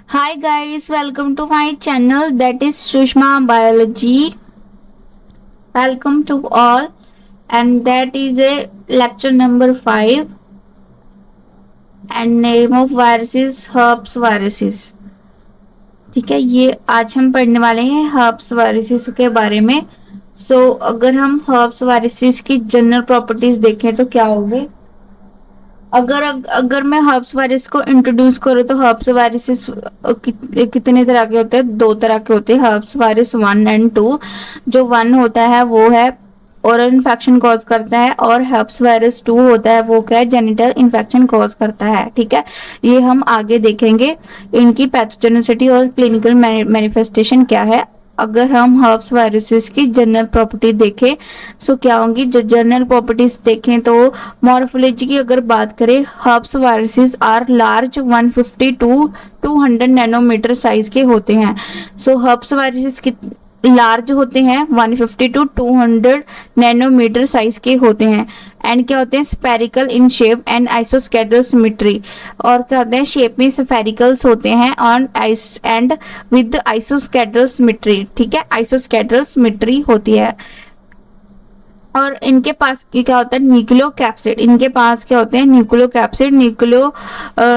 Hi guys, welcome to my channel that is Sushma Biology. Welcome to all, and that is a lecture number 5 and name of virus is herpes viruses. ठीक है, ये आज हम पढ़ने वाले हैं herbs viruses के बारे में। अगर हम हर्ब्स वायरसेस की जनरल प्रॉपर्टीज देखें तो क्या होगी। अगर अगर मैं हर्ब्स वायरस को इंट्रोड्यूस करूँ तो हर्ब्स वायरसेस कितने तरह के होते हैं? दो तरह के होते हैं, हर्ब्स वायरस 1 एंड 2। जो 1 होता है वो है ओरल इन्फेक्शन कॉज करता है, और हर्ब्स वायरस 2 होता है वो क्या है, जेनिटल इन्फेक्शन कॉज करता है। ठीक है, ये हम आगे देखेंगे इनकी पैथोजेनिसिटी और क्लिनिकल मैनिफेस्टेशन क्या है। अगर हम हर्ब्स वायरसेस की जनरल प्रॉपर्टी देखें सो क्या होंगी। जो जनरल प्रॉपर्टीज देखें तो मॉर्फोलॉजी की अगर बात करें, herpes viruses are large 150 to 200 nanometer size के होते हैं। हर्ब्स वायरसेस की लार्ज होते हैं, 150 टू 200 नैनोमीटर साइज के होते हैं। एंड क्या होते हैं, spherical in shape and icosahedral symmetry. और क्या होते हैं, शेप में स्फेरिकल्स होते हैं on ice and with icosahedral symmetry. ठीक है, आइसोस्केड्रल सिमेट्री होती है। और इनके पास क्या होता है, न्यूक्लियो कैप्सिड। इनके पास क्या होते हैं, nucleo capsid.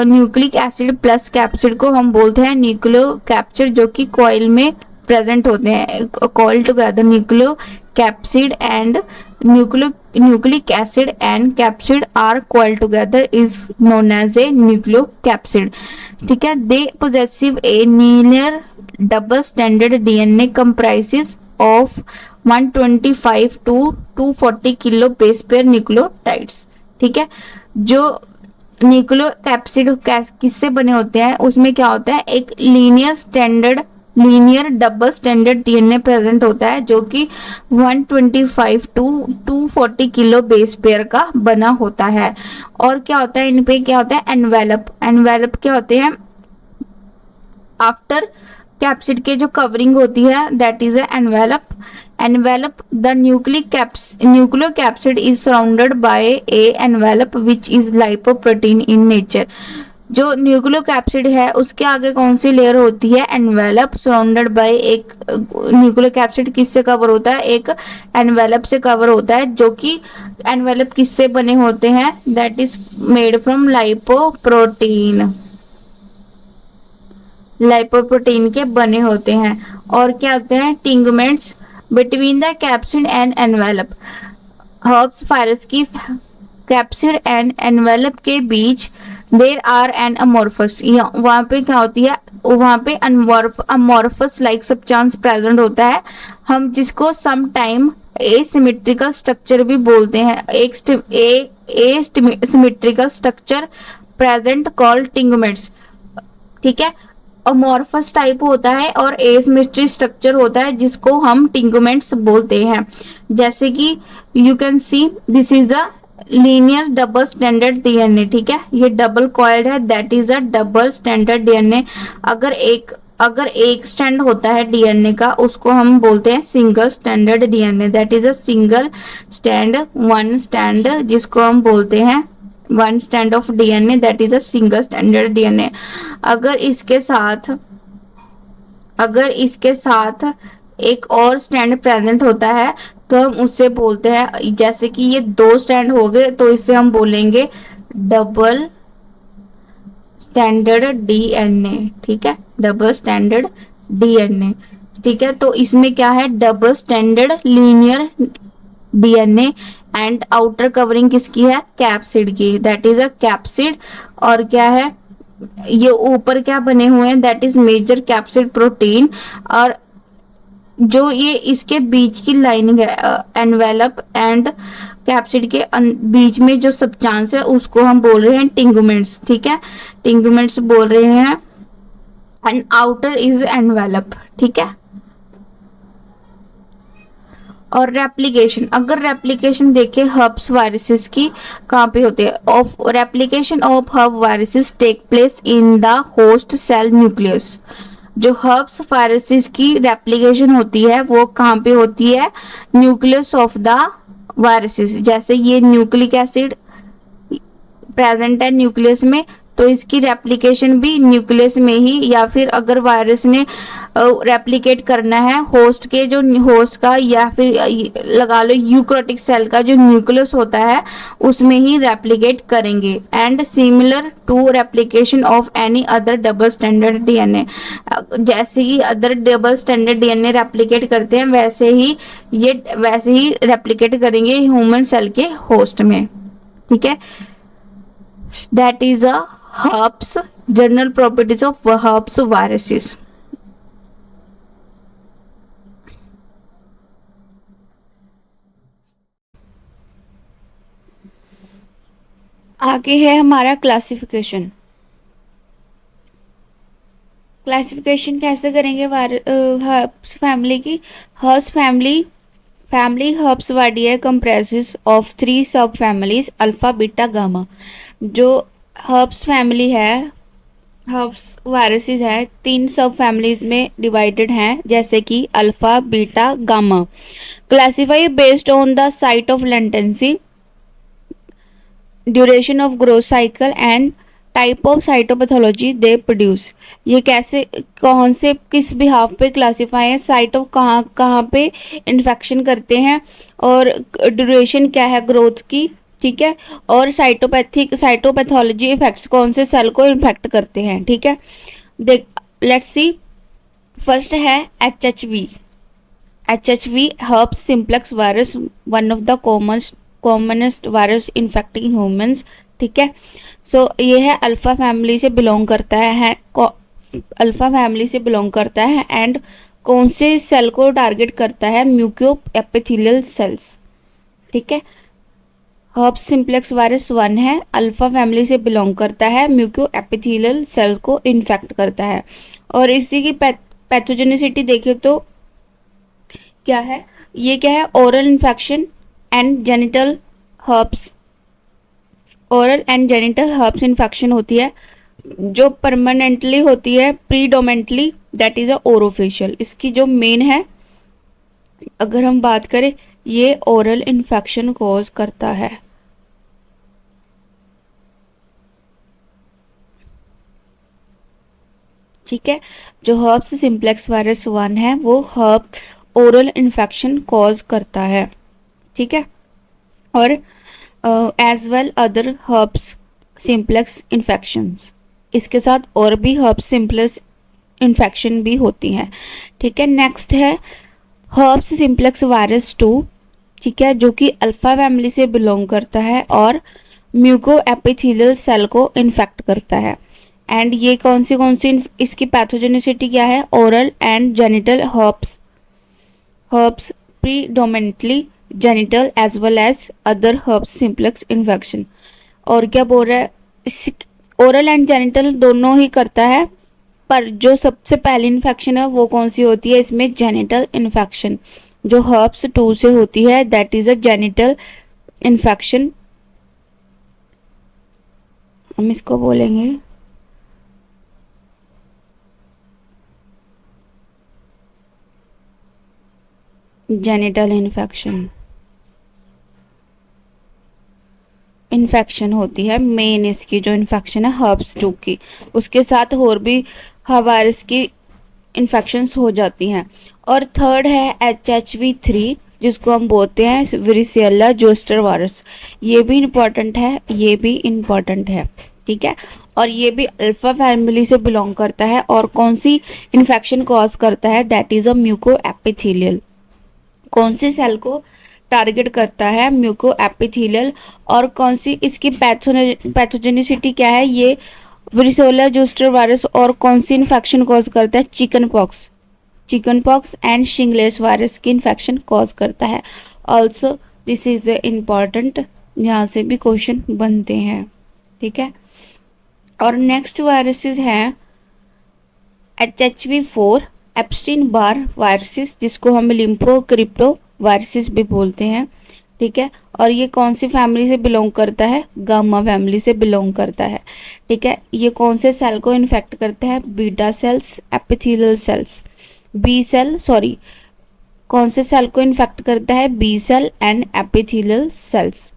Nucleic acid plus capsid को हम बोलते हैं न्यूक्लियो कैप्सिड, जो कि कॉइल में प्रेजेंट होते हैं। Coil together nucleocapsid and nucleic acid and capsid are coil together is known as a nucleocapsid. ठीक है, they possessive a linear double standard DNA comprises of 125 to 240 kilo base pair nucleotides. ठीक है, जो nucleo capsid किससे बने होते हैं, उसमें क्या होता है, एक linear double standard DNA present होता है, जो कि 125 टू 240 किलो बेस पेयर का बना होता है। और क्या होता है, इन पे क्या होता है, एनवेलप क्या होते हैं, आफ्टर कैप्सिड के जो कवरिंग होती है that is envelope the nucleo capsid is surrounded by A envelope which is lipoprotein in nature. जो न्यूक्लियो कैप्सिड है उसके आगे कौन सी लेयर होती है, एनवेलप, सराउंडेड बाय एक न्यूक्लियो कैप्सिड किससे कवर होता है, एक एनवेलप से कवर होता है। जो कि एनवेलप किससे बने होते हैं, that is made from lipoprotein के बने होते हैं। और क्या होते हैं, teguments between the capsid and envelope. Herpes virus की कैप्सिड एंड एनवेलप के बीच देर आर एन अमोर्फस, वहां पे क्या होती है, वहां पे अमोर्फस लाइक सब्सटेंस प्रेजेंट होता है, हम जिसको सम टाइम एसिमेट्रिकल स्ट्रक्चर भी बोलते हैं। एक सिमेट्रिकल स्ट्रक्चर प्रेजेंट कॉल्ड टिंगमेंट्स। ठीक है, अमोर्फस टाइप होता है और एसिमेट्रिक स्ट्रक्चर होता है जिसको हम टिंगमेंट्स बोलते हैं। जैसे कि you can see this is a linear double standard DNA. ठीक है, ये डबल कॉइल्ड है, that is a double standard DNA. अगर एक स्टैंड होता है डीएनए का, उसको हम बोलते हैं single standard DNA, that is a single stand, one stand, जिसको हम बोलते हैं one stand of DNA, that is a single standard DNA. अगर इसके साथ एक और स्टैंड प्रेजेंट होता है तो हम उससे बोलते हैं, जैसे कि ये दो स्टैंड हो गए तो इसे हम बोलेंगे डबल स्टैंडर्ड डीएनए। ठीक है, डबल स्टैंडर्ड डीएनए। ठीक है, तो इसमें क्या है, double standard linear DNA and outer covering किसकी है, कैप्सिड की, दैट इज अ कैप्सिड। और क्या है, ये ऊपर क्या बने हुए हैं, that is major capsid protein. और जो ये इसके बीच की लाइनिंग है, एनवेलप एंड कैप्सिड के बीच में जो सब्सटेंस है उसको हम बोल रहे हैं टिंगमेंट्स। ठीक है, टिंगमेंट्स बोल रहे हैं, एंड आउटर इज एनवेलप। ठीक है, और रेप्लिकेशन, अगर रेप्लिकेशन देखें हर्ब्स वायरसेस की कहाँ पे होते हैं, of replication of herpes viruses take place in the host cell nucleus. जो हर्ब्स वायरसेस की रेप्लिकेशन होती है वो कहाँ पे होती है, न्यूक्लियस ऑफ द वायरसेस। जैसे ये न्यूक्लिक एसिड प्रेजेंट है न्यूक्लियस में, तो तो इसकी रेप्लिकेशन भी न्यूक्लियस में ही, या फिर अगर वायरस ने रेप्लिकेट करना है होस्ट के, जो होस्ट का या फिर लगा लो यूकैरियोटिक सेल का जो न्यूक्लियस होता है उसमें ही रेप्लिकेट करेंगे। And similar to replication of any other double standard DNA, जैसे ही other double standard DNA replicate करते हैं वैसे ही रेप्लिकेट करेंगे ह्यूमन सेल के होस्ट में। ठीक है, that is a herpes general properties of herpes viruses. आगे है हमारा क्लासिफिकेशन। क्लासिफिकेशन कैसे करेंगे हर्ब्स फैमिली की? Herpes family herpesviridae comprises of 3 subfamilies alpha beta gamma. जो हर्ब्स फैमिली है, हर्ब्स वायरसेस है, 3 सब फैमिलीज में डिवाइडेड हैं, जैसे कि alpha beta gamma. Classify based on the site of latency, duration of growth cycle and type of cytopathology they produce. ये कैसे, कौन से, किस बिहाफ पे क्लासीफाई है, साइट ऑफ कहाँ पे इन्फेक्शन करते हैं, और ड्यूरेशन क्या है ग्रोथ की। ठीक है, और साइटोपैथोलॉजी इफेक्ट्स, कौन से सेल को इन्फेक्ट करते हैं। ठीक है, देख लेट्स सी। फर्स्ट है H H we herbs simplex virus, one of the commonest virus infecting humans. ठीक है, सो ये है अल्फा फैमिली से बिलोंग करता है, अल्फा फैमिली से बिलोंग करता है। एंड कौन से सेल को टारगेट करता है? Muco epithelial cells. ठीक है, हर्ब्स सिंप्लेक्स वायरस 1 है, अल्फा फैमिली से बिलोंग करता है, म्यूको एपिथेलियल सेल को इन्फेक्ट करता है। और इसी की पैथोजेनिसिटी देखें तो क्या है, ये क्या है? Oral infection and genital herbs, oral and genital herbs infection होती है, जो परमानेंटली होती है प्रीडोमेंटली, दैट इज अ ओरोफेशियल। इसकी जो मेन है, अगर हम बात करें, ये ओरल इन्फेक्शन कॉज करता है। ठीक है, जो हर्ब्स सिंप्लेक्स वायरस 1 है वो हर्ब ओरल इन्फेक्शन कॉज करता है। ठीक है, और as well other herpes simplex infections, इसके साथ और भी हर्ब्स सिंप्लेक्स इन्फेक्शन भी होती हैं। ठीक है, नेक्स्ट है हर्ब्स सिंप्लेक्स वायरस 2। ठीक है, जो कि अल्फा फैमिली से बिलोंग करता है और म्यूको एपिथेलियल सेल को इन्फेक्ट करता है। एंड ये कौन सी इसकी पैथोजेनिसिटी क्या है? Oral and genital herpes predominantly genital as well as other herpes simplex infection. और क्या बोल रहा है? ओरल एंड जेनिटल दोनों ही करता है, पर जो सबसे पहली इन्फेक्शन है वो कौन सी होती है इसमें? जेनिटल इन्फेक्शन, जो हर्ब्स 2 से होती है, that is a genital infection. हम इसको बोलेंगे जेनिटल इन्फेक्शन होती है मेन, इसकी जो इन्फेक्शन है हर्ब्स 2 की। उसके साथ और भी वायरस की इन्फेक्शंस हो जाती हैं। और थर्ड है HHV3, जिसको हम बोलते हैं वेरिसेला जोस्टर वायरस। ये भी इम्पॉर्टेंट है, ठीक है, और ये भी अल्फा फैमिली से बिलोंग करता है। और कौन सी इन्फेक्शन कॉज करता है? That is a muco epithelial. कौन से सेल को टारगेट करता है? Muco epithelial. और कौन सी इसकी पैथोजेनिसिटी क्या है? ये वेरिसेला जोस्टर वायरस। और कौन सी इन्फेक्शन कॉज करता है? चिकन पॉक्स एंड शिंगलेस वायरस की इन्फेक्शन कॉज करता है। ऑल्सो दिस इज इम्पॉर्टेंट, यहाँ से भी क्वेश्चन बनते हैं। ठीक है, और नेक्स्ट वायरसेस हैं HHV4 एप्स्टीन बार वायरसेस, जिसको हम लिम्फो क्रिप्टो वायरसेस भी बोलते हैं। ठीक है, और ये कौन सी फैमिली से बिलोंग करता है? गामा फैमिली से बिलोंग करता है। ठीक है, ये कौन से सेल को इन्फेक्ट करता है? बीटा सेल्स, एपिथेलियल सेल्स, कौन से सेल को इन्फेक्ट करता है? B cell and epithelial cells.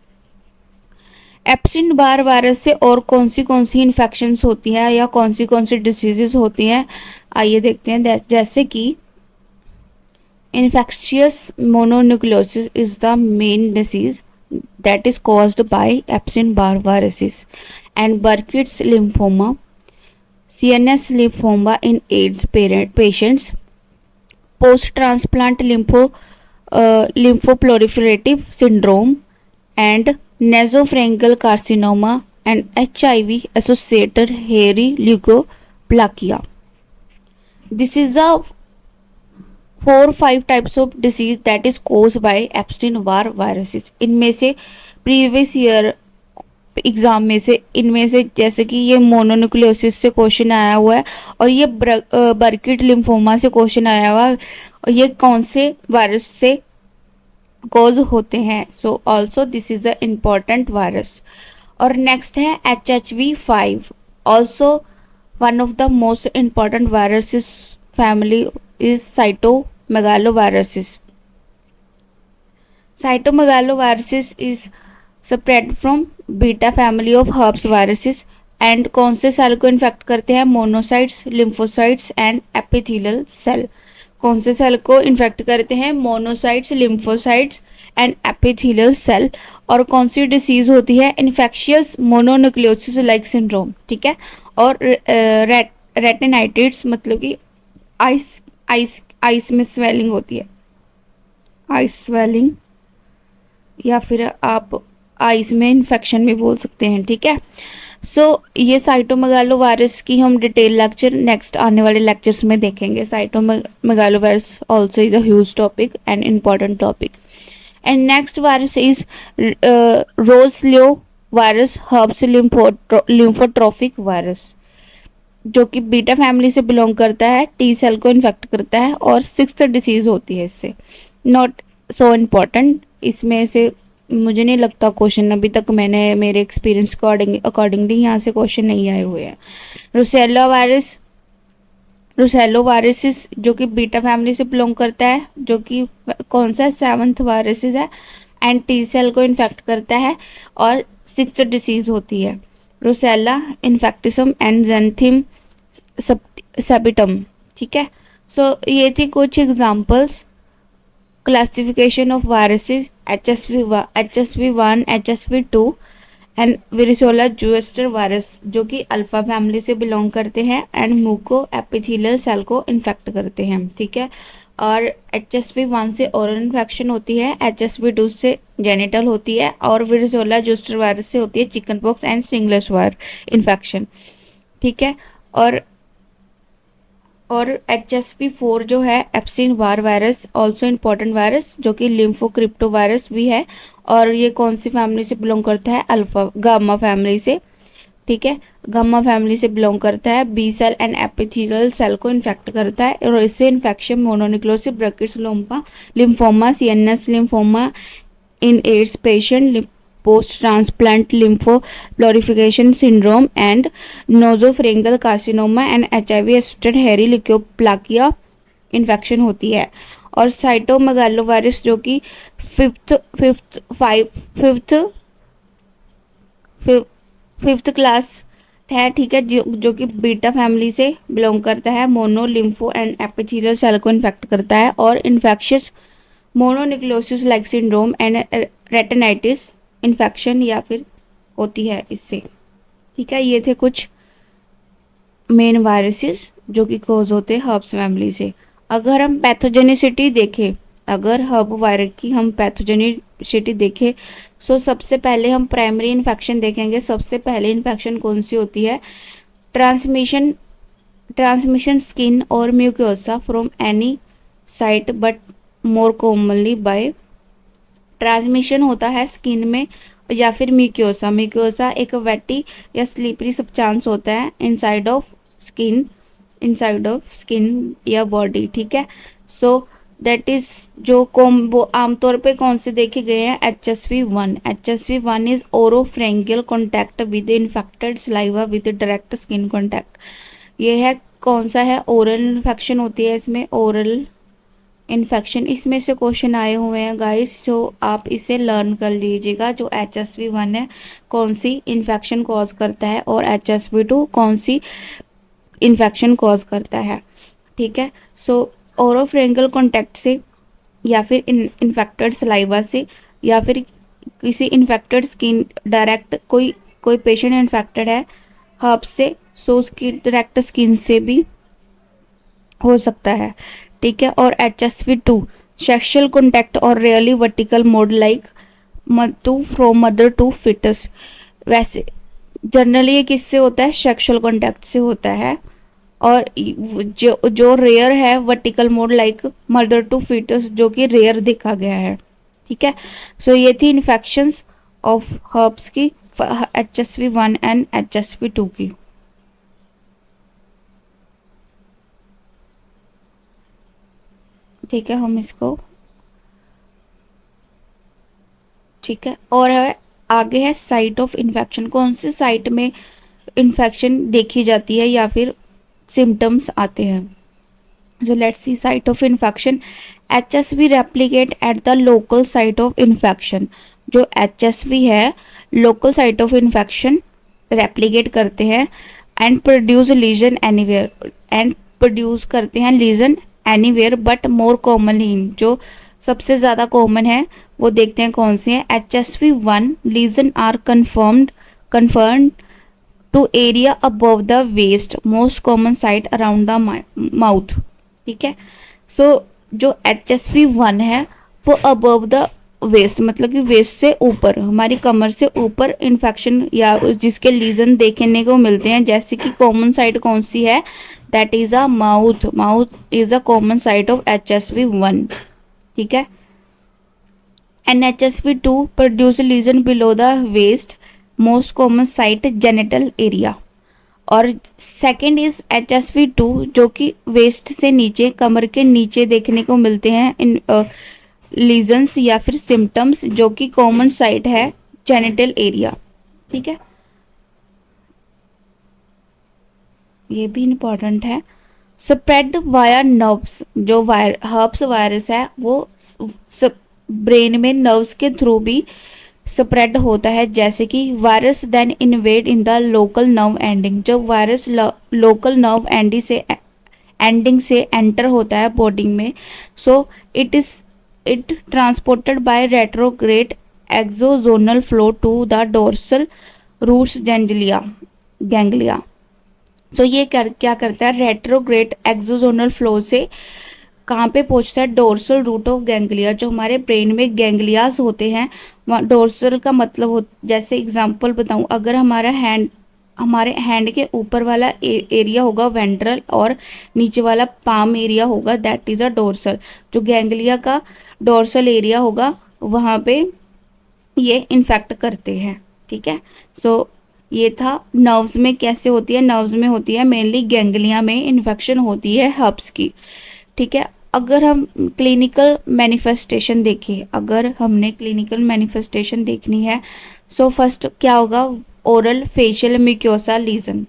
Epstein Barr virus से और कौन सी इन्फेक्शंस होती हैं या कौन सी डिसीजेज होती हैं, आइए देखते हैं। जैसे कि infectious mononucleosis is the main disease that is caused by Epstein-Barr viruses and Burkitt's lymphoma, CNS lymphoma in AIDS patients, post-transplant lymphoproliferative syndrome, and nasopharyngeal carcinoma and HIV-associated hairy leukoplakia. This is a 4-5 types of disease that is cause by Epstein Barr viruses. इनमें से previous year exam में से इनमें से जैसे कि ये mononucleosis से क्वेश्चन आया हुआ है और ये बर्किट लिम्फोमा से क्वेश्चन आया हुआ है और ये कौन से वायरस से कोज होते हैं। So also this is a important virus. और नेक्स्ट है HHV5, also one of the most important viruses family is cytomegaloviruses. Cytomegaloviruses is spread from beta family of herpes viruses and कौन से सेल को infect करते हैं? Monocytes, lymphocytes and epithelial cell. कौन से cell को इन्फेक्ट करते हैं? Monocytes, lymphocytes and epithelial cell. और कौन सी डिसीज होती है? इन्फेक्शियस मोनोन्यूक्लियोसिस लाइक सिंड्रोम, ठीक है। और रेटिनाइटिस मतलब कि आइस में स्वेलिंग होती है, आइस स्वेलिंग, या फिर आप आइस में इन्फेक्शन भी बोल सकते हैं, ठीक है। सो ये साइटोमेगालो वायरस की हम डिटेल लेक्चर नेक्स्ट आने वाले लेक्चर्स में देखेंगे। Cytomegalo virus also is a huge topic and important topic. And next virus is roseolo virus, herpes lymphotropic virus, जो कि बीटा फैमिली से बिलोंग करता है, टी सेल को इन्फेक्ट करता है और 6th डिसीज होती है इससे। नॉट सो इम्पॉर्टेंट, इसमें से मुझे नहीं लगता क्वेश्चन अभी तक मेरे एक्सपीरियंस अकॉर्डिंगली यहाँ से क्वेश्चन नहीं आए हुए हैं। रुसेलो वायरसिस जो कि बीटा फैमिली से बिलोंग करता है, जो कि कौन सा 7th वायरसिस है एंड टी सेल को इन्फेक्ट करता है और 6th डिसीज होती है, रोसेला इन्फेक्टिसम एंड जेंथिम सेपिटम, ठीक है। सो ये थी कुछ examples classification of viruses HSV1, HSV2 and varicella zoster virus, जो कि अल्फा फैमिली से बिलोंग करते हैं एंड म्यूको एपिथेलियल सेल को इन्फेक्ट करते हैं, ठीक है। और HSV1 से ओरल इन्फेक्शन होती है, HSV2 से जेनिटल होती है और वेरिसोला जोस्टर वायरस से होती है chicken pox and shingles viral infection, ठीक है। और HSV4 जो है Epstein Barr virus, also important virus, जो कि लिम्फोक्रिप्टो वायरस भी है और ये कौन सी फैमिली से बिलोंग करता है? अल्फा गामा फैमिली से, ठीक है। गामा फैमिली से बिलोंग करता है, B cell and epithelial cell को इन्फेक्ट करता है और इससे infection mononucleosis, Burkitt's lymphoma, CNS lymphoma in AIDS patient, post transplant lymphoproliferation syndrome and nasopharyngeal carcinoma and HIV associated hairy leukoplakia infection होती है। और साइटोमेगालोवायरस जो कि फिफ्थ क्लास है, ठीक है, जो कि बीटा फैमिली से बिलोंग करता है, mono, lympho and epithelial cell को इन्फेक्ट करता है और infectious mononucleosis like syndrome and retinitis infection या फिर होती है इससे, ठीक है। ये थे कुछ मेन वायरसेस जो कि कोज होते हैं हर्ब्स फैमिली से। अगर हम पैथोजेनिसिटी देखें, अगर हर्ब वायरस की हम पैथोजेनिसिटी देखें, सो सबसे पहले हम प्राइमरी इन्फेक्शन देखेंगे। सबसे पहले इन्फेक्शन कौन सी होती है? ट्रांसमिशन स्किन और mucosa from any site but more commonly by, transmission होता है स्किन में या फिर म्यूकोसा एक वेटी या स्लीपरी सब्सटेंस होता है इनसाइड ऑफ स्किन या बॉडी, ठीक है। सो दैट इज जो वो आमतौर पे कौन से देखे गए हैं? HSV1 is oropharyngeal contact with infected saliva with direct skin contact. ये है कौन सा है? ओरल इन्फेक्शन होती है इसमें, ओरल इन्फेक्शन, इसमें से क्वेश्चन आए हुए हैं गाइस, जो आप इसे लर्न कर लीजिएगा। जो HSV1 है कौन सी इन्फेक्शन कॉज करता है, और HSV2 कौन सी इन्फेक्शन कॉज करता है। ठीक है, सो ओरोफ्रेंगल कॉन्टैक्ट से, या फिर इन्फेक्टेड सलाइवा से, या फिर किसी इन्फेक्टेड स्किन डायरेक्ट, कोई कोई पेशेंट इन्फेक्टेड है हर्ब्स से, सो उसकी डायरेक्ट स्किन से भी हो सकता है। ठीक है, और HSV2 सेक्सुअल कॉन्टैक्ट और really vertical mode like to from mother to fetus. वैसे जनरली ये किससे होता है, सेक्सुअल कॉन्टैक्ट से होता है, और जो जो रेयर है vertical mode like mother to fetus, जो कि रेयर देखा गया है। ठीक है, सो ये थी इन्फेक्शंस ऑफ हर्ब्स की, HSV1 एंड HSV2 की। ठीक है, हम इसको, ठीक है, और है आगे है साइट ऑफ इन्फेक्शन, कौन से साइट में इन्फेक्शन देखी जाती है या फिर सिम्टम्स आते हैं। So let's see site of infection. HSV replicate at the local site of infection. जो HSV है local site of infection replicate करते हैं and produce lesion anywhere, and produce करते हैं lesion anywhere but more commonly in, जो सबसे ज़्यादा common है वो देखते हैं कौन से हैं। HSV1 lesion are confirmed to area above the waist, most common site around the mouth। ठीक है, सो जो HSV1 है वो अबव द वेस्ट, मतलब कि वेस्ट से ऊपर, हमारी कमर से ऊपर इन्फेक्शन या जिसके लीजन देखने को मिलते हैं, जैसे कि कॉमन साइट कौन सी है, that is a mouth. Mouth is a common site of HSV1। ठीक है, and HSV2 produce lesion below the waist, most common site genital area. और सेकंड इज HSV2 जो कि वेस्ट से नीचे, कमर के नीचे देखने को मिलते हैं इन लीजन्स या फिर सिम्टम्स, जो कि कॉमन साइट है जेनिटल एरिया। ठीक है, ये भी इम्पॉर्टेंट है। स्प्रेड वाया नर्व्स, जो हर्ब्स वायरस है वो ब्रेन में नर्व्स के थ्रू भी स्प्रेड होता है, जैसे कि virus then invade in the local nerve ending. जब वायरस लोकल नर्व एंडिंग से एंटर होता है बॉडी में, so it transported by retrograde axonal flow to the dorsal roots ganglia. तो ये क्या करता है, रेट्रोग्रेड एक्सोजोनल फ्लो से कहाँ पे पहुँचता है, डोर्सल रूट ऑफ गैंग्लिया। जो हमारे ब्रेन में गैंग्लियाज होते हैं, डोर्सल का मतलब हो, जैसे एग्जांपल बताऊँ, अगर हमारे हैंड के ऊपर वाला एरिया होगा वेंट्रल, और नीचे वाला पाम एरिया होगा, दैट इज़ अ डोर्सल। जो गैंग्लिया का डोर्सल एरिया होगा वहाँ पे ये इन्फेक्ट करते हैं। ठीक है, सो ये था नर्व्स में कैसे होती है। नर्व्स में होती है मेनली गैंग्लिया में इन्फेक्शन होती है हर्ब्स की। ठीक है, अगर हम क्लिनिकल मैनिफेस्टेशन देखें, अगर हमने क्लिनिकल मैनिफेस्टेशन देखनी है, सो फर्स्ट क्या होगा, oral facial mucosa lesion.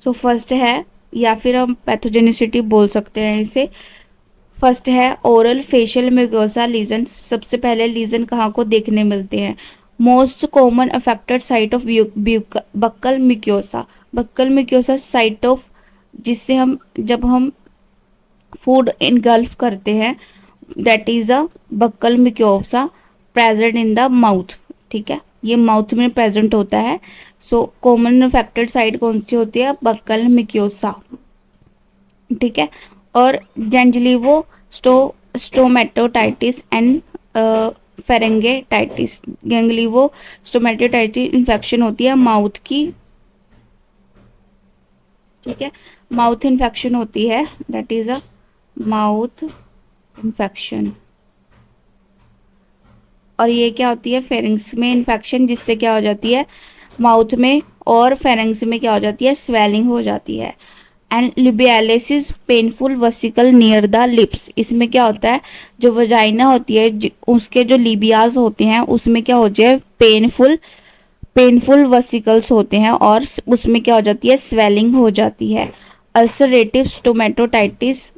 So first है, या फिर हम पैथोजेनिसिटी बोल सकते हैं इसे। फर्स्ट है ओरल फेशियल म्यूकोसा लीजन। सबसे पहले लीजन कहाँ को देखने मिलते हैं, most common affected site of buccal mucosa. Buccal mucosa site of, जिससे हम जब हम फूड इनगल्फ करते हैं, that is a buccal mucosa present in the mouth. ठीक है, ये माउथ में प्रेजेंट होता है। सो कॉमन अफेक्टेड साइट कौन सी होती है, बक्कल म्यूकोसा। ठीक है, और जेंजिलिवो स्टोमेटोटाइटिस एंड फेरेंगेटाइटिस। गैंग्लिवो स्टोमेटोटाइटिस इन्फेक्शन होती है माउथ की। ठीक है, माउथ इन्फेक्शन होती है, that is a mouth infection. और ये क्या होती है, फेरिंग्स में इन्फेक्शन, जिससे क्या हो जाती है माउथ में और फेरिंग्स में क्या हो जाती है, स्वेलिंग हो जाती है। And labialis painful vesicle near the lips. इसमें क्या होता है, जो वजाइना होती है उसके जो लिबियाज होते हैं उसमें क्या हो जाए, पेनफुल वसिकल्स होते हैं, और उसमें क्या हो जाती है, स्वेलिंग हो जाती है। Ulcerative stomatitis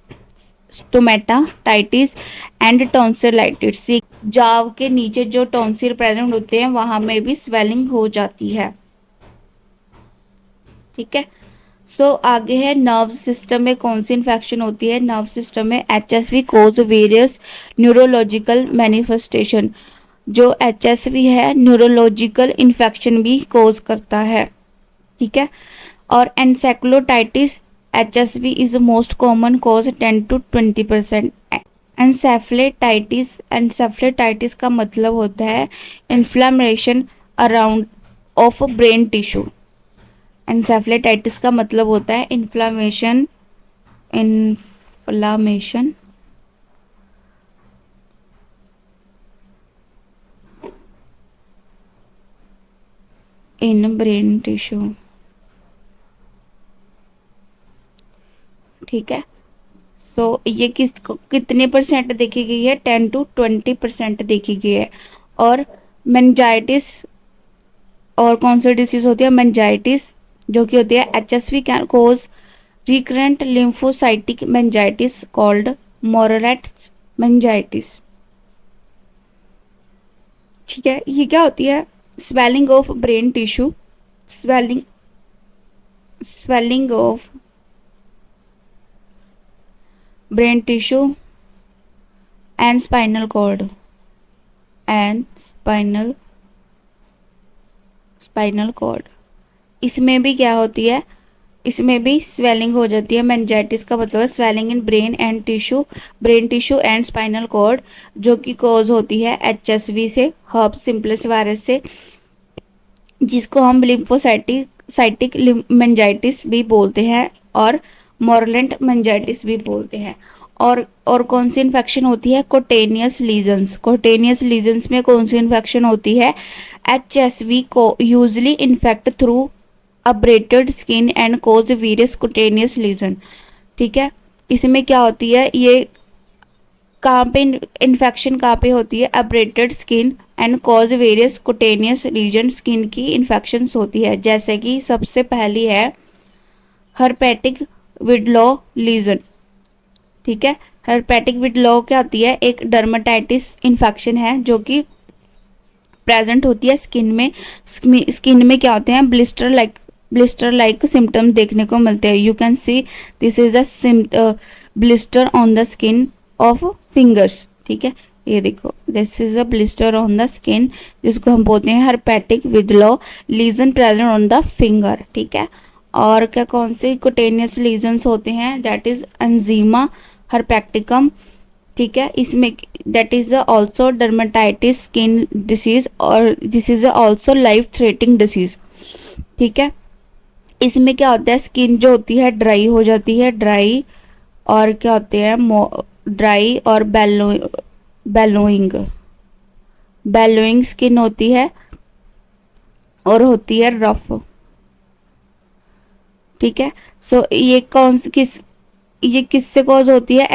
stomatitis and tonsillitis. Jaw के नीचे जो टॉन्सिल प्रेजेंट होते हैं वहां में भी स्वेलिंग हो जाती है। ठीक है। आगे है नर्व सिस्टम में कौन सी इन्फेक्शन होती है। नर्व सिस्टम में HSV कोज वेरियस न्यूरोलॉजिकल मैनिफेस्टेशन। जो HSV है न्यूरोलॉजिकल इन्फेक्शन भी कोज करता है। ठीक है। और encephalitis HSV is most common cause 10 to 20%। Encephalitis का मतलब होता है inflammation around of brain tissue. Encephalitis का मतलब होता है इन्फ्लेमेशन इन ब्रेन टिश्यू। ठीक है। ये कितने परसेंट देखी गई है, 10 to 20% देखी गई है। और मेनिंजाइटिस, और कौन सी डिसीज होती है, मेनिंजाइटिस जो कि होती है HSV can cause recurrent lymphocytic meningitis called Mollaret's meningitis. ठीक है। ये क्या होती है, swelling of brain tissue, swelling of brain tissue and spinal cord spinal cord. इसमें भी क्या होती है, इसमें भी स्वेलिंग हो जाती है। मेनिंजाइटिस का मतलब है swelling in brain tissue and spinal cord, जो कि कॉज होती है HSV से, हर्प्स सिम्प्लेक्स वायरस से, जिसको हम लिम्फोसाइटिक मेनिंजाइटिस भी बोलते हैं और मोरेलेंट मेनिंजाइटिस भी बोलते हैं। और कौन सी इन्फेक्शन होती है, कोटेनियस लीजन्स में कौन सी इन्फेक्शन होती है, HSV को usually infect through abraded skin and cause various cutaneous lesion. ठीक है। इसमें क्या होती है, ये कहाँ पे इन्फेक्शन कहाँ पे होती है, abraded skin and cause various cutaneous lesion, skin की इन्फेक्शंस होती है। जैसे कि सबसे पहली है हर्पेटिक विडलॉ लीजन। ठीक है। हर्पेटिक विडलॉ क्या होती है, एक डर्मेटाइटिस इन्फेक्शन है जो कि प्रेजेंट होती है स्किन में। स्किन में क्या होते हैं, ब्लिस्टर लाइक सिम्टम्स देखने को मिलते हैं। You can see this is a blister on the skin of fingers. ठीक है। ये देखो, this is a blister on the skin, जिसको हम बोलते हैं herpetic whitlow lesion present on the finger. ठीक है। और क्या कौन से कुटेनियस लीजन्स होते हैं, दैट इज एंजीमा हर्पेटिकम। ठीक है। इसमें that is also dermatitis skin disease, और this is also life threatening disease. ठीक है। इसमें क्या होता है, स्किन जो होती है ड्राई हो जाती है, और क्या होते हैं, ड्राई और बेलोइंग स्किन होती है, और होती है रफ। ठीक है। ये किससे कॉज होती है,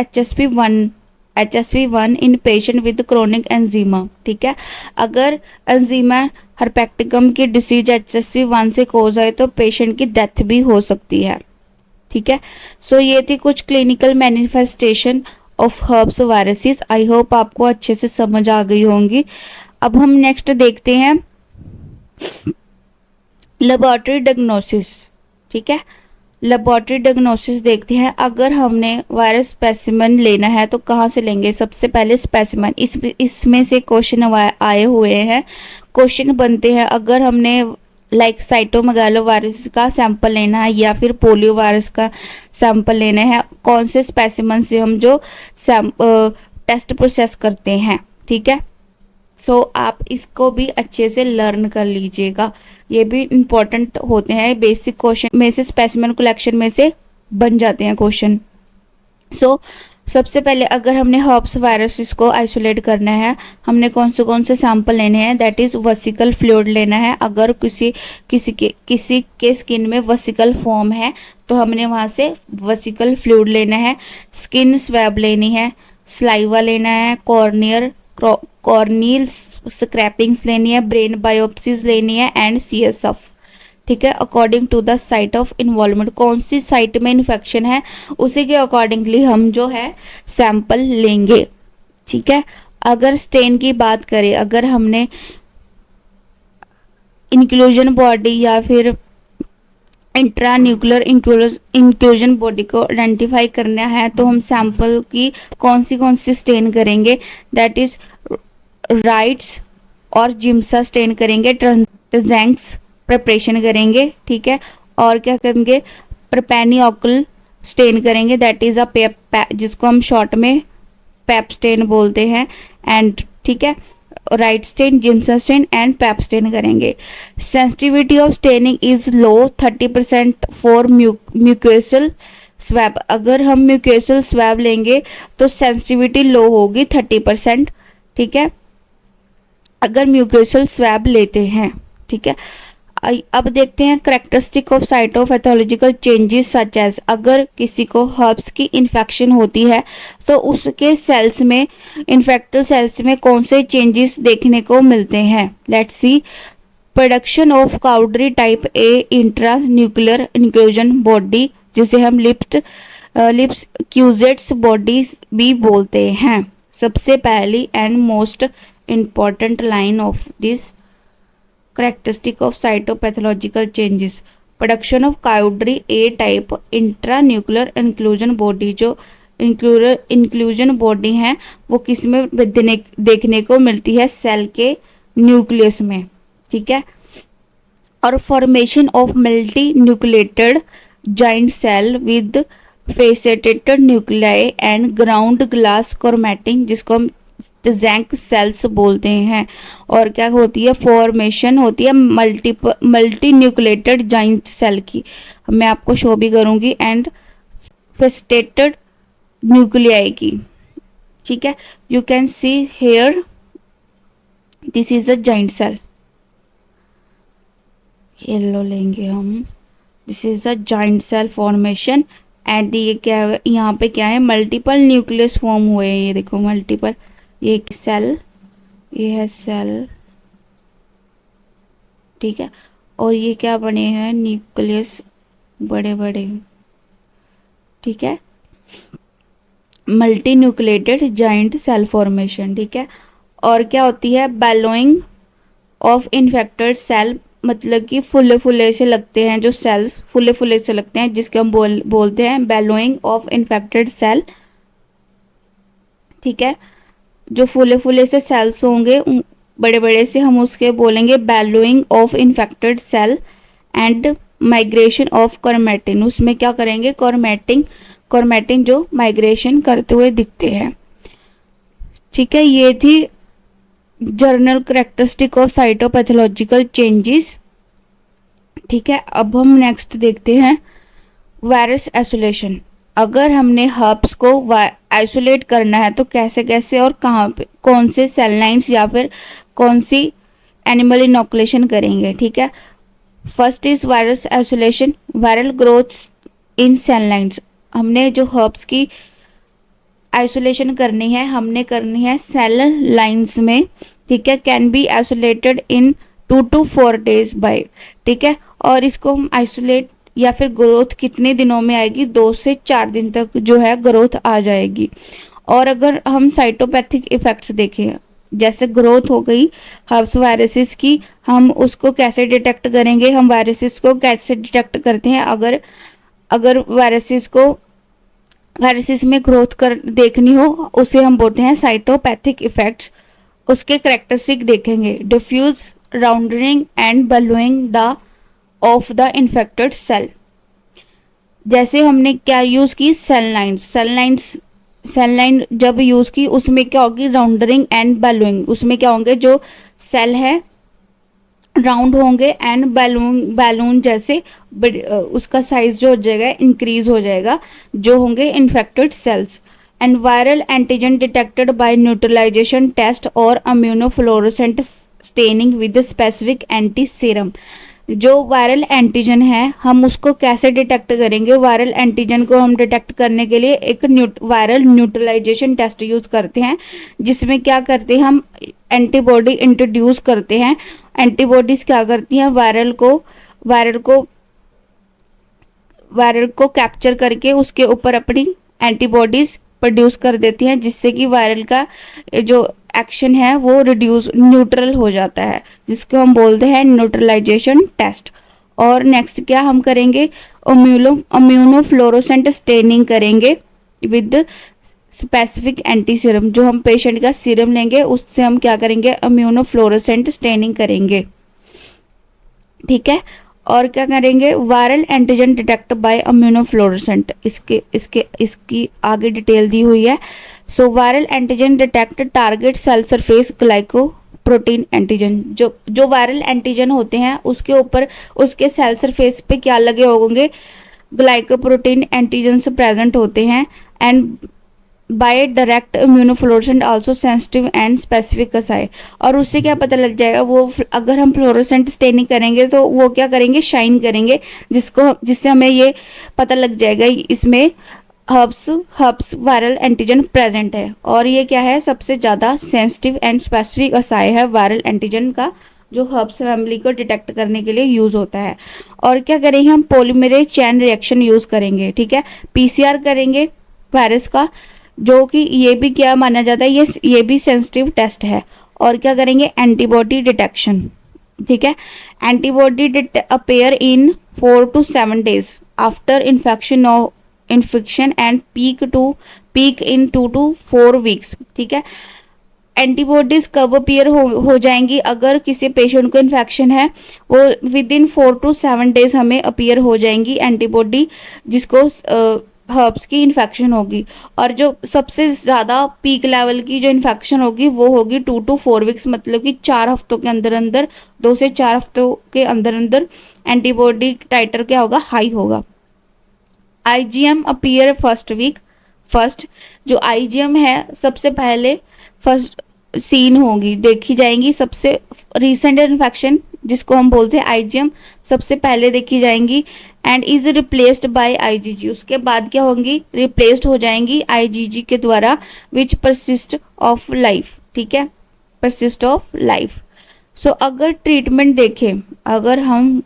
HSV1 in patient with chronic eczema. ठीक है। अगर एंजीमा हर्पेटिकम की डिसीज HSV1 से कॉज है तो पेशेंट की डेथ भी हो सकती है। ठीक है। ये थी कुछ clinical manifestation of herpes viruses. I hope आपको अच्छे से समझ आ गई होंगी। अब हम नेक्स्ट देखते हैं लेबोरेटरी डायग्नोसिस। ठीक है। लेबोरेटरी डायग्नोसिस देखते हैं। अगर हमने वायरस स्पेसिमेन लेना है तो कहाँ से लेंगे, सबसे पहले स्पेसिमेन, इसमें से क्वेश्चन आए हुए हैं, क्वेश्चन बनते हैं। अगर हमने साइटोमेगालो वायरस का सैंपल लेना है या फिर पोलियो वायरस का सैंपल लेना है, कौन से स्पेसिमेन से हम जो टेस्ट प्रोसेस करते हैं। ठीक है। आप इसको भी अच्छे से लर्न कर लीजिएगा, ये भी इम्पोर्टेंट होते हैं। बेसिक क्वेश्चन में से, स्पेसिमेन कलेक्शन में से बन जाते हैं क्वेश्चन। सबसे पहले अगर हमने हर्ब्स वायरसेस को आइसोलेट करना है, हमने कौन से सैंपल लेने हैं, दैट इज वेसिकल फ्लूइड लेना है। अगर किसी के स्किन में वेसिकल फॉर्म है तो हमने वहाँ से वेसिकल फ्लूइड लेना है। स्किन स्वैब लेनी है, स्लाइवा लेना है, कॉर्नियल स्क्रैपिंग्स लेनी है, ब्रेन बायोप्सीज लेनी है एंड CSF। ठीक है, according to the site of involvement, कौन सी साइट में इन्फेक्शन है उसी के अकॉर्डिंगली हम जो है सैंपल लेंगे। ठीक है, अगर स्टेन की बात करें, अगर हमने इंक्लूजन बॉडी या फिर इंट्रा न्यूक्लियर इंक्लूजन बॉडी को आइडेंटिफाई करना है तो हम सैंपल की कौन सी स्टेन करेंगे, दैट इज राइट्स और जिम्सा स्टेन करेंगे, ट्रांजैक्स प्रिपरेशन करेंगे। ठीक है, और क्या करेंगे, प्रोपेनियोकल स्टेन करेंगे, दैट इज जिसको हम शॉर्ट में पैप स्टेन बोलते हैं। एंड ठीक है, Wright stain, Giemsa stain and Pap stain करेंगे। Sensitivity of staining is low 30% for mucosal swab, अगर हम म्यूकोसल स्वैब लेंगे तो सेंसिटिविटी लो होगी 30%। ठीक है, अगर म्यूकोसल स्वैब लेते हैं। ठीक है, अब देखते हैं characteristic of cytopathological changes such as, अगर किसी को हर्ब्स की इन्फेक्शन होती है तो उसके सेल्स में, इन्फेक्टेड सेल्स में कौन से चेंजेस देखने को मिलते हैं। Let's see, production of Cowdry type A intra nuclear inclusion body, जिसे हम लिप्स क्यूजेट्स बॉडी भी बोलते हैं। सबसे पहली and most important line of this characteristic of cytopathological changes, production of Cowdery A type intranuclear inclusion body, जो inclusion body है वो किस में देखने को मिलती है, सेल के न्यूक्लियस में। ठीक है, और formation of multi nucleated giant cell with faceted nuclei and ground glass chromatin, जिसको हम जैंक सेल्स बोलते हैं। और क्या होती है, फॉर्मेशन होती है मल्टी न्यूक्लिएटेड जॉइंट सेल की, मैं आपको शो भी करूंगी, एंड फेसेटेटेड न्यूक्लियाई की। ठीक है, you can see here this is a giant cell, yellow लेंगे हम, this is a giant cell formation. And ये क्या है, यहाँ पे क्या है, मल्टीपल न्यूक्लियस फॉर्म हुए हैं, ये देखो मल्टीपल, ये सेल, ये है सेल। ठीक है, और ये क्या बने हैं, न्यूक्लियस बड़े बड़े। ठीक है, multi nucleated giant cell formation. ठीक है, और क्या होती है, बैलोइंग ऑफ इन्फेक्टेड सेल, मतलब कि फुले फुले से लगते हैं जो सेल्स, फुले फुले से लगते हैं, जिसके हम बोलते हैं बैलोइंग ऑफ इन्फेक्टेड सेल। ठीक है, जो फूले फूले से सेल्स होंगे बड़े बड़े से, हम उसके बोलेंगे ballooning of infected cell. And migration of chromatin, उसमें क्या करेंगे, क्रोमैटिन जो माइग्रेशन करते हुए दिखते हैं। ठीक है, ये थी journal characteristic of cytopathological changes. ठीक है, अब हम नेक्स्ट देखते हैं वायरस आइसोलेशन। अगर हमने हर्ब्स को आइसोलेट करना है तो कैसे कैसे और कहाँ पे, कौन से सेल लाइन्स या फिर कौन सी एनिमल इनोकुलेशन करेंगे। ठीक है, first is virus isolation, viral growth in cell lines, हमने जो हर्ब्स की आइसोलेशन करनी है, हमने करनी है सेल लाइन्स में। ठीक है, can be isolated in 2 to 4 days by. ठीक है, और इसको हम आइसोलेट या फिर ग्रोथ कितने दिनों में आएगी, 2 से 4 दिन तक जो है ग्रोथ आ जाएगी। और अगर हम साइटोपैथिक इफेक्ट्स देखें, जैसे ग्रोथ हो गई हर्ब्स वायरसेस की, हम उसको कैसे डिटेक्ट करेंगे, हम वायरसेस को कैसे डिटेक्ट करते हैं, अगर वायरसेस में ग्रोथ कर देखनी हो, उसे हम बोलते हैं साइटोपैथिक इफेक्ट्स। उसके करेक्टरिस्टिक देखेंगे, diffuse rounding and ballooning the of the infected cell. जैसे हमने क्या यूज़ की, सेल लाइन जब यूज़ की उसमें क्या होगी, राउंडरिंग एंड बैलूइंग, उसमें क्या होंगे, जो सेल है राउंड होंगे एंड बैलून जैसे उसका साइज जो हो जाएगा इंक्रीज हो जाएगा, जो होंगे infected cells. And viral antigen detected by neutralization test और immunofluorescent staining with specific anti serum. जो वायरल एंटीजन है हम उसको कैसे डिटेक्ट करेंगे, वायरल एंटीजन को हम डिटेक्ट करने के लिए एक वायरल न्यूट्रलाइजेशन टेस्ट यूज़ करते हैं, जिसमें क्या करते हैं, हम एंटीबॉडी इंट्रोड्यूस करते हैं। एंटीबॉडीज़ क्या करती हैं, वायरल को कैप्चर करके उसके ऊपर अपनी एंटीबॉडीज प्रोड्यूस कर देती हैं, जिससे कि वायरल का जो एक्शन है वो रिड्यूस न्यूट्रल हो जाता है, जिसको हम बोलते हैं न्यूट्रलाइजेशन टेस्ट। और नेक्स्ट क्या हम करेंगे, इम्यूनोफ्लोरोसेंट स्टेनिंग करेंगे विद स्पेसिफिक एंटी सीरम। जो हम पेशेंट का सीरम लेंगे उससे हम क्या करेंगे, इम्यूनोफ्लोरोसेंट स्टेनिंग करेंगे, ठीक है। और क्या करेंगे, viral antigen detect by immunofluorescent, इसकी आगे डिटेल दी हुई है। So viral antigen detect target cell surface glycoprotein antigen. जो वायरल एंटीजन होते हैं उसके ऊपर उसके सेल सरफेस पे क्या लगे होंगे, ग्लाइकोप्रोटीन एंटीजन प्रेजेंट होते हैं। And by direct immunofluorescent also sensitive and specific assay. और उससे क्या पता लग जाएगा, वो अगर हम फ्लोरोसेंट स्टेनिंग करेंगे तो वो क्या करेंगे, शाइन करेंगे, जिससे हमें ये पता लग जाएगा इसमें हर्ब्स वायरल एंटीजन प्रेजेंट है। और ये क्या है, सबसे ज़्यादा सेंसिटिव एंड स्पेसिफिक असाई है वायरल एंटीजन का, जो हर्ब्स फैमिली को डिटेक्ट करने के लिए यूज़ होता है। और क्या करेंगे, हम पॉलीमरेज चेन रिएक्शन यूज़ करेंगे, ठीक है। पीसीआर करेंगे वायरस का, जो कि ये भी क्या माना जाता है, ये भी सेंसिटिव टेस्ट है। और क्या करेंगे, एंटीबॉडी डिटेक्शन, ठीक है। Antibody appear in 4 to 7 days after infection and peak in 2 to 4 weeks, ठीक है। एंटीबॉडीज कब अपीयर हो जाएंगी, अगर किसी पेशेंट को इन्फेक्शन है वो विद इन 4 to 7 days हमें अपीयर हो जाएंगी एंटीबॉडी, जिसको हर्ब्स की इन्फेक्शन होगी। और जो सबसे ज़्यादा पीक लेवल की जो इन्फेक्शन होगी वो होगी 2 to 4 weeks, मतलब कि 4 हफ्तों के अंदर अंदर, 2 से 4 हफ्तों के अंदर अंदर एंटीबॉडी टाइटर क्या होगा, हाई होगा। आईजीएम अपीयर फर्स्ट, जो आईजीएम है सबसे पहले फर्स्ट सीन होगी, देखी जाएंगी। सबसे रिसेंट इन्फेक्शन जिसको हम बोलते हैं आईजीएम, सबसे पहले देखी जाएंगी। And is replaced by IgG, उसके बाद क्या होंगी, रिप्लेस्ड हो जाएंगी आईजीजी के द्वारा, विच परसिस्ट ऑफ लाइफ, ठीक है, परसिस्ट ऑफ लाइफ। सो अगर ट्रीटमेंट देखें, अगर हम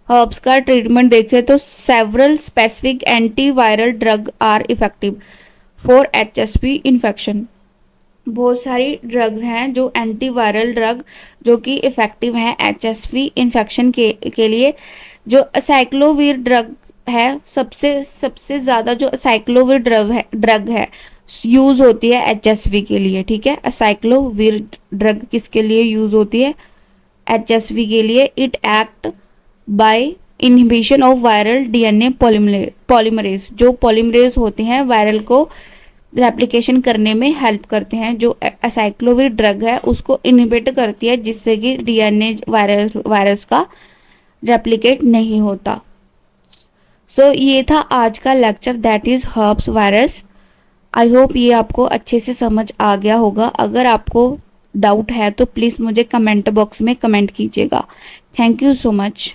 हर्ब्स का ट्रीटमेंट देखें तो several specific antiviral drug are effective for HSV infection. बहुत सारी ड्रग्स हैं जो एंटीवायरल ड्रग जो कि इफ़ेक्टिव हैं एचएसवी इन्फेक्शन के लिए। जो असाइक्लोवीर ड्रग है, सबसे ज़्यादा जो असाइक्लोवीर ड्रग है यूज़ होती है एचएसवी के लिए, ठीक है। असाइक्लोवीर ड्रग किसके लिए यूज़ होती है, एचएसवी के लिए। It act by inhibition of viral DNA polymerase, जो पॉलीमरेज होते हैं वायरल को रेप्लिकेशन करने में हेल्प करते हैं। जो असाइक्लोवीर ड्रग है उसको इनहिबिट करती है, जिससे कि डीएनए वायरस का रेप्लिकेट नहीं होता। सो ये था आज का lecture, that is herbs virus. I hope ये आपको अच्छे से समझ आ गया होगा। अगर आपको डाउट है तो प्लीज़ मुझे कमेंट बॉक्स में कमेंट कीजिएगा। Thank you so much.